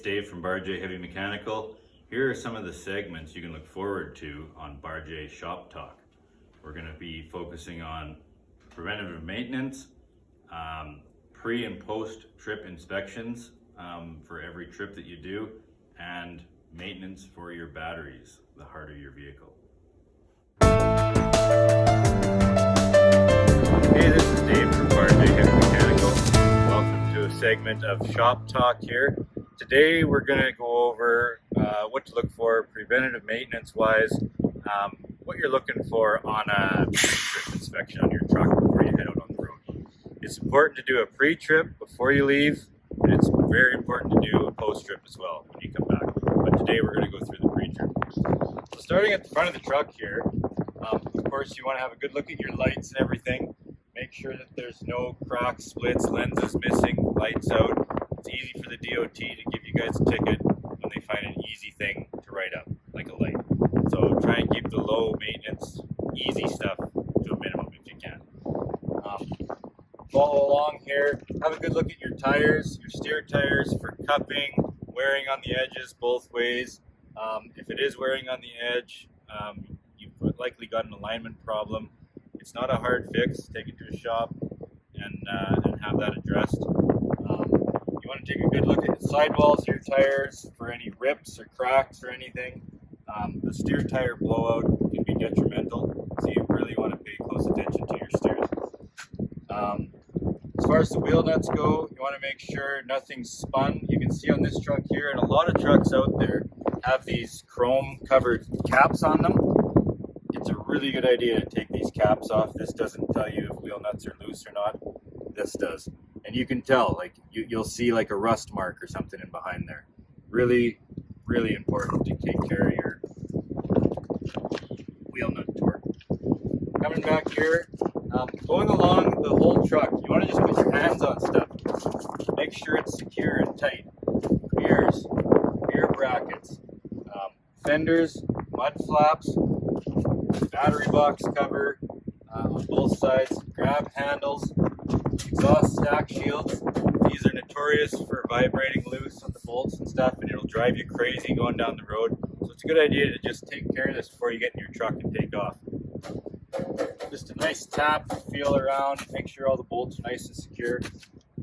Dave from Bar J Heavy Mechanical. Here are some of the segments you can look forward to on Bar J Shop Talk. We're going to be focusing on preventative maintenance, pre and post trip inspections for every trip that you do, and maintenance for your batteries, the heart of your vehicle. Hey, this is Dave from Bar J Heavy Mechanical. Welcome to a segment of Shop Talk here. Today we're going to go over what to look for preventative maintenance wise, what you're looking for on a trip inspection on your truck before you head out on the road. It's important to do a pre-trip before you leave, and it's very important to do a post-trip as well when you come back. But today we're going to go through the pre-trip. So starting at the front of the truck here, of course you want to have a good look at your lights and everything. Make sure that there's no cracks, splits, lenses missing, lights out. It's easy for the DOT to give you guys a ticket when they find an easy thing to write up, like a light. So try and keep the low maintenance, easy stuff to a minimum if you can. Follow along here. Have a good look at your tires, your steer tires for cupping, wearing on the edges both ways. If it is wearing on the edge, you've likely got an alignment problem. It's not a hard fix. Take it to a shop and have that addressed. You want to take a good look at the sidewalls of your tires for any rips or cracks or anything. The steer tire blowout can be detrimental, so you really want to pay close attention to your steers. As far as the wheel nuts go, you want to make sure nothing's spun. You can see on this truck here, and a lot of trucks out there have these chrome covered caps on them. It's a really good idea to take these caps off. This doesn't tell you if wheel nuts are loose or not. This does. And you can tell, like you'll see like a rust mark or something in behind there. Really, really important to take care of your wheel nut torque. Coming back here, going along the whole truck, you want to just put your hands on stuff. Make sure it's secure and tight. Mirrors, mirror brackets, fenders, mud flaps, battery box cover on both sides, grab handles, exhaust stack shields. These are notorious for vibrating loose on the bolts and stuff, and it'll drive you crazy going down the road. So it's a good idea to just take care of this before you get in your truck and take off. Just a nice tap, feel around, make sure all the bolts are nice and secure.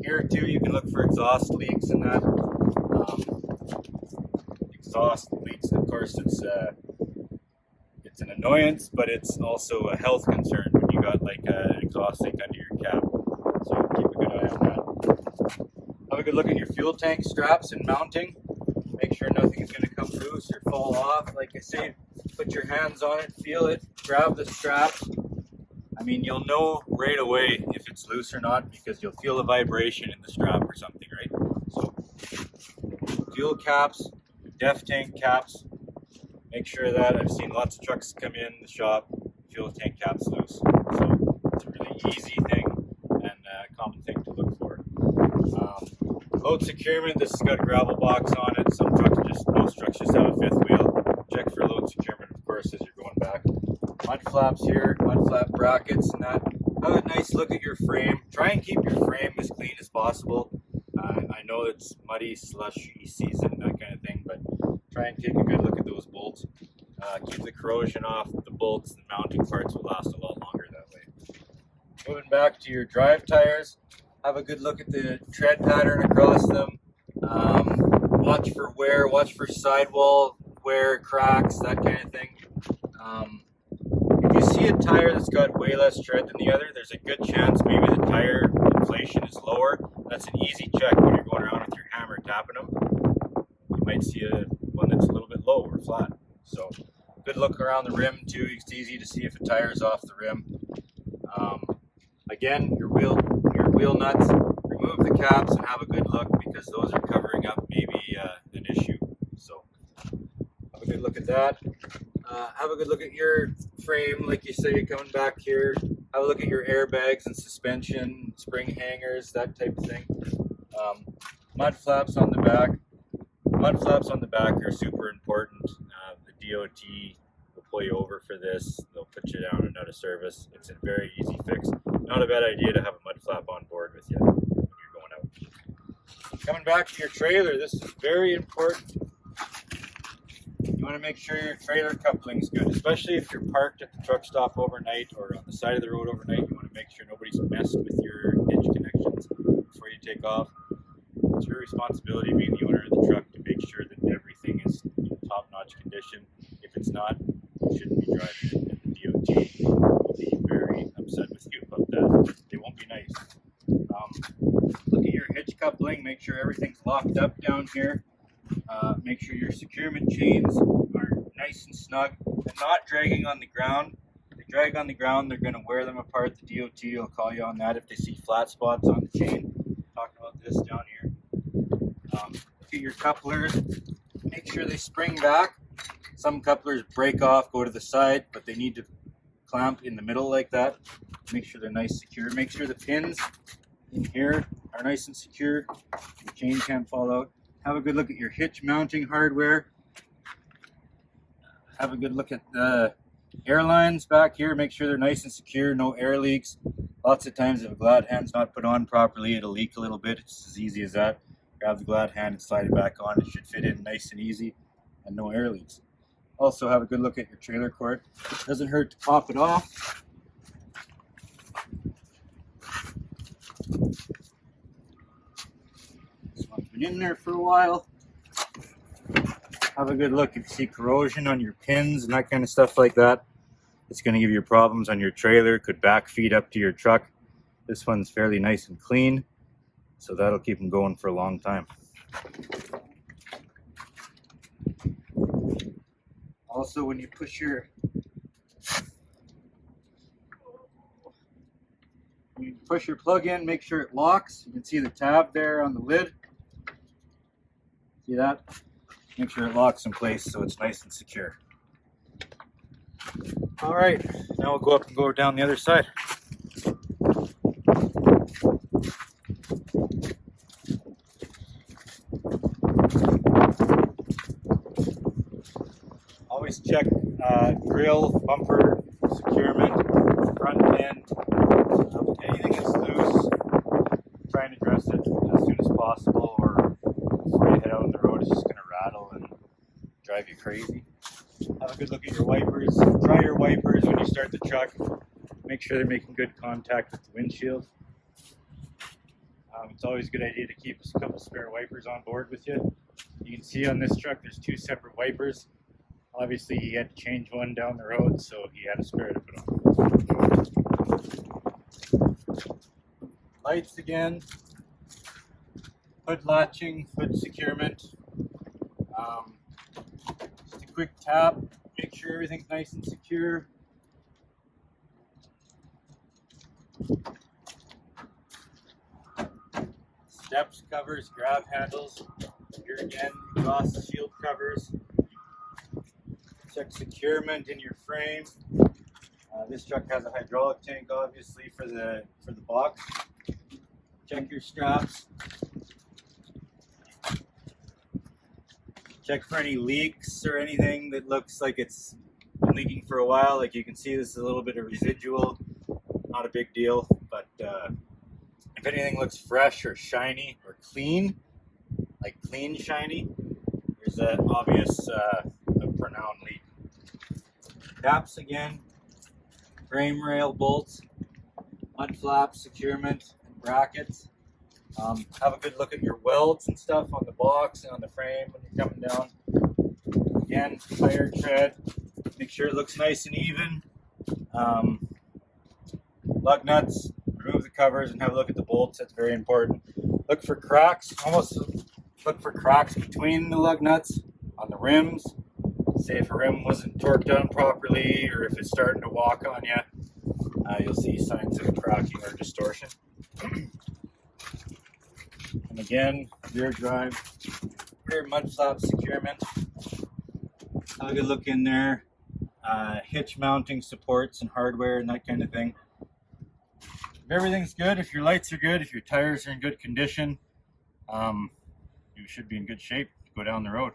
Here too, you can look for exhaust leaks and that. Exhaust leaks, of course, it's an annoyance, but it's also a health concern when you got like an exhaust leak under your cab. So keep a good eye on that. Have a good look at your fuel tank straps and mounting. Make sure nothing is going to come loose or fall off. Like I say, put your hands on it, feel it, grab the straps. I mean, you'll know right away if it's loose or not because you'll feel a vibration in the strap or something, right? So fuel caps, def tank caps. Make sure that I've seen lots of trucks come in the shop, fuel tank caps loose. So it's a really easy thing and a common thing to look for. Load securement, this has got a gravel box on it. Most trucks just have a fifth wheel. Check for load securement, of course, as you're going back. Mud flaps here, mud flap brackets and that. Have a nice look at your frame. Try and keep your frame as clean as possible. I know it's muddy, slushy season, that kind of thing, but try and take a good look at those bolts. Keep the corrosion off the bolts. The mounting parts will last a lot longer that way. Moving back to your drive tires, have a good look at the tread pattern across them. Watch for wear, watch for sidewall wear, cracks, that kind of thing. If you see a tire that's got way less tread than the other, there's a good chance maybe the tire inflation is lower. That's an easy check when you're going around with your hammer tapping them. You might see one that's a little bit low or flat. So good look around the rim too. It's easy to see if a tire is off the rim. Again, your wheel nuts, remove the caps and have a good look because those are covering up maybe an issue. So have a good look at that. Have a good look at your frame, like you say, you're coming back here. Have a look at your airbags and suspension, spring hangers, that type of thing. Mud flaps on the back. Mud flaps on the back are super important. The DOT will pull you over for this. They'll put you down and out of service. It's a very easy fix. Not a bad idea to have a mud flap on board with you when you're going out. Coming back to your trailer, this is very important. You want to make sure your trailer coupling is good, especially if you're parked at the truck stop overnight or on the side of the road overnight. You want to make sure nobody's messed with your hitch connections before you take off. It's your responsibility, being the owner of the truck, to make sure that everything is in top-notch condition. If it's not, you shouldn't be driving it, and the DOT will be very upset with you about that. They won't be nice. Look at your hitch coupling, make sure everything's locked up down here. Make sure your securement chains are nice and snug and not dragging on the ground. If they drag on the ground, they're going to wear them apart. The DOT will call you on that if they see flat spots on the chain. Talking about this down here. Look at your couplers. Make sure they spring back. Some couplers break off, go to the side, but they need to clamp in the middle like that. Make sure they're nice secure. Make sure the pins in here are nice and secure. The chain can't fall out. Have a good look at your hitch mounting hardware. Have a good look at the air lines back here. Make sure they're nice and secure, no air leaks. Lots of times if a glad hand's not put on properly, it'll leak a little bit. It's as easy as that. Grab the glad hand and slide it back on. It should fit in nice and easy and no air leaks. Also have a good look at your trailer cord. Doesn't hurt to pop it off. This one's been in there for a while. Have a good look if you see corrosion on your pins and that kind of stuff like that. It's going to give you problems on your trailer. Could back feed up to your truck. This one's fairly nice and clean, so that'll keep them going for a long time. Also, when you push your plug in, make sure it locks. You can see the tab there on the lid. See that? Make sure it locks in place so it's nice and secure. All right, now we'll go up and go down the other side. Always check grill, bumper, securement, front end. Anything that's loose, try and address it as soon as possible, or before you head out on the road, it's just going to rattle and drive you crazy. Have a good look at your wipers. Try your wipers when you start the truck. Make sure they're making good contact with the windshield. It's always a good idea to keep a couple spare wipers on board with you. You can see on this truck there's two separate wipers. Obviously he had to change one down the road, so he had a spare to put on. Lights again. Hood latching, hood securement. Just a quick tap. Make sure everything's nice and secure. Steps covers, grab handles. Here again, exhaust shield covers. Check securement in your frame. This truck has a hydraulic tank, obviously, for the box. Check your straps. Check for any leaks or anything that looks like it's been leaking for a while. Like you can see, this is a little bit of residual. Not a big deal, but if anything looks fresh or shiny or clean, like clean shiny, there's an obvious pronounced leak. Caps again, frame rail bolts, mud flaps, securement, and brackets. Have a good look at your welds and stuff on the box and on the frame when you're coming down. Again, tire tread, make sure it looks nice and even. Lug nuts, remove the covers and have a look at the bolts. That's very important. Look for cracks, look for cracks between the lug nuts on the rims. Say if a rim wasn't torqued on properly, or if it's starting to walk on you, you'll see signs of cracking or distortion. And again, rear drive, rear mud flap securement. Have a good look in there. Hitch mounting supports and hardware and that kind of thing. If everything's good, if your lights are good, if your tires are in good condition, you should be in good shape to go down the road.